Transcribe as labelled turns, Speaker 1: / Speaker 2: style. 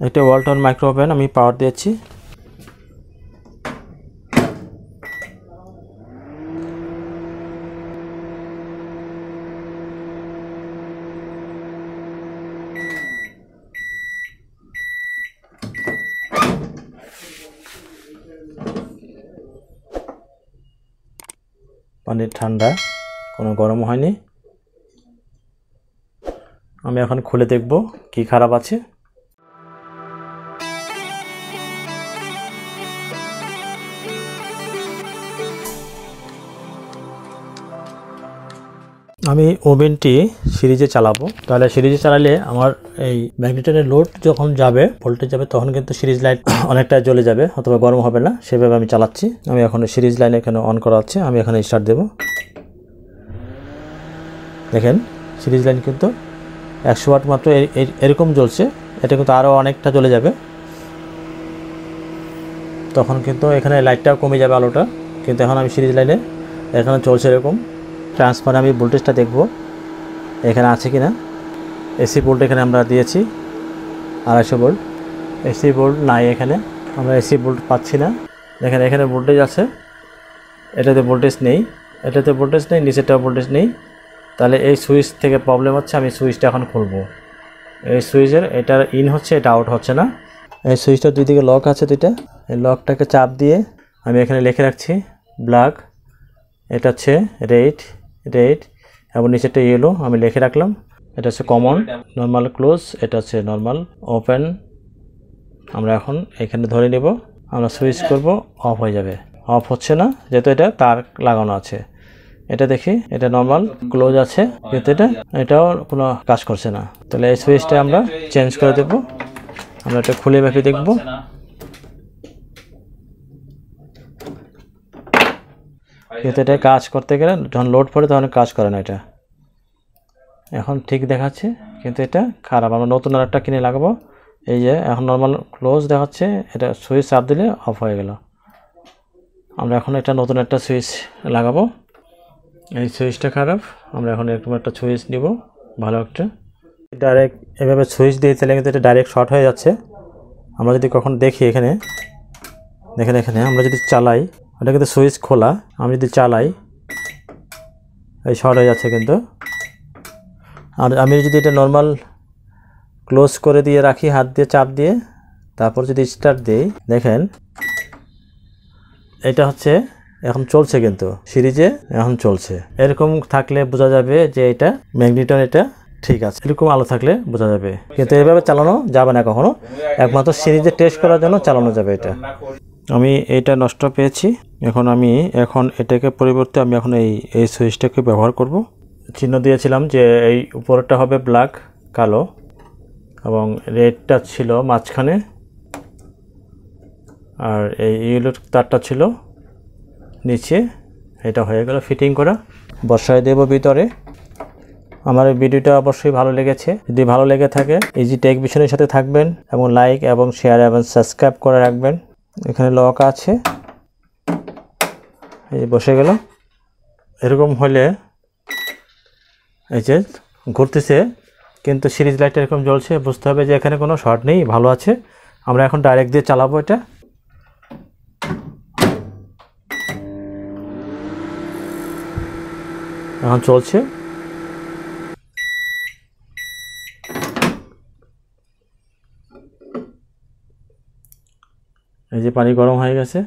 Speaker 1: এটা Walton micro oven, আমি পাওয়ার দিয়েছি। পানি ঠান্ডা, কোনো গরম হয়নি। আমি এখন খুলে দেখব কি খারাপ আছে। আমি ওভেনটি সিরিজে চালাবো, তাহলে সিরিজে চালালে আমার এই ম্যাগনেটের লোড যখন যাবে, ভোল্টেজ যাবে, তখন কিন্তু সিরিজ লাইট অনেকটা জ্বলে যাবে অথবা গরম হবে না। সেভাবে আমি চালাচ্ছি। আমি এখন সিরিজ লাইন এখানে অন করা আছে, আমি এখানে স্টার্ট দেব। দেখেন সিরিজ লাইন কিন্তু 100 ওয়াট মাত্র এরকম জ্বলছে। এটা কিন্তু আরও অনেকটা জ্বলে যাবে, তখন কিন্তু এখানে লাইটটাও কমে যাবে, আলোটা। কিন্তু এখন আমি সিরিজ লাইনে এখানে চলছে এরকম। ট্রান্সফারে আমি ভোল্টেজটা দেখব এখানে আছে কিনা। এসি ভোল্ট এখানে আমরা দিয়েছি 250 ভোল্ট। এসি ভোল্ট নাই এখানে, আমরা এসি ভোল্ট পাচ্ছি না। দেখেন এখানে ভোল্টেজ আছে, এটাতে ভোল্টেজ নেই, এটাতে ভোল্টেজ নেই, নিচেরটা ভোল্টেজ নেই। তাহলে এই সুইচ থেকে প্রবলেম হচ্ছে। আমি সুইচটা এখন খুলবো। এই সুইচের এটা ইন হচ্ছে, এটা আউট হচ্ছে না। এই সুইচটা দুই দিকে লক আছে দুইটা। এই লকটাকে চাপ দিয়ে আমি এখানে লিখে রাখছি ব্ল্যাক, এটা হচ্ছে রেড এবং নিচেরটা ইয়েলো। আমি লিখে রাখলাম। এটা হচ্ছে কমন, নর্মাল ক্লোজ, এটা হচ্ছে নর্মাল ওপেন। আমরা এখন এখানে ধরে নেব, আমরা সুইচ করব, অফ হয়ে যাবে। অফ হচ্ছে না যেহেতু এটা তার লাগানো আছে। এটা দেখি, এটা নর্মাল ক্লোজ আছে, কিন্তু এটাও কোনো কাজ করছে না। তাহলে এই সুইচটা আমরা চেঞ্জ করে দেব। আমরা এটা খুলে মেপে দেখব। কিন্তু এটা কাজ করতে গেলে যখন লোড পড়ে তখন কাজ করে না। এটা এখন ঠিক দেখাচ্ছে, কিন্তু এটা খারাপ। আমরা নতুন আরেকটা কিনে লাগাবো। এই যে এখন নর্মাল ক্লোজ দেখাচ্ছে, এটা সুইচ চাপ দিলে অফ হয়ে গেল। আমরা এখন এটা নতুন একটা সুইচ লাগাবো। এই সুইচটা খারাপ, আমরা এখন এরকম একটা সুইচ নিব, ভালো একটা। ডাইরেক্ট এভাবে সুইচ দিয়ে দিলে কিন্তু এটা ডাইরেক্ট শর্ট হয়ে যাচ্ছে। আমরা যদি কখন দেখি এখানে, দেখেন এখানে আমরা যদি চালাই, ওটা কিন্তু সুইচ খোলা, আমি যদি চালাই এই শর্ট হয়ে যাচ্ছে কিন্তু। আর আমি যদি এটা নর্মাল ক্লোজ করে দিয়ে রাখি, হাত দিয়ে চাপ দিয়ে, তারপর যদি স্টার্ট দিই, দেখেন এটা হচ্ছে এখন চলছে, কিন্তু সিরিজে এখন চলছে। এরকম থাকলে বোঝা যাবে যে এটা ম্যাগনেটন, এটা ঠিক আছে। এরকম আলো থাকলে বোঝা যাবে, কিন্তু এভাবে চালানো যাবে না কখনো। একমাত্র সিরিজে টেস্ট করার জন্য চালানো যাবে এটা। আমি এটা নষ্ট পেয়েছি, এখন এটাকে পরিবর্তে আমি এখন এই সুইচটাকে ব্যবহার করব। চিহ্ন দিয়েছিলাম যে এই উপরটা হবে ব্ল্যাক, কালো, এবং রেডটা ছিল মাঝখানে, আর এই ইয়েলো তারটা ছিল নিচে। এটা হয়ে গেল ফিটিং করা, বসায় দেব ভিতরে। আমার এই ভিডিওটা অবশ্যই ভালো লেগেছে। যদি ভালো লেগে থাকে ইজি টেক ভিশনের সাথে থাকবেন এবং লাইক এবং শেয়ার এবং সাবস্ক্রাইব করে রাখবেন। এখানে লক আছে, এই বসে গেল। এরকম হলে এই যে ঘুরতেছে, কিন্তু সিরিজ লাইটটা এরকম জ্বলছে, বুঝতে হবে যে এখানে কোনো শর্ট নেই, ভালো আছে। আমরা এখন ডাইরেক্ট দিয়ে চালাবো। এটা এখন চলছে। এই যে পানি গরম হয়ে গেছে।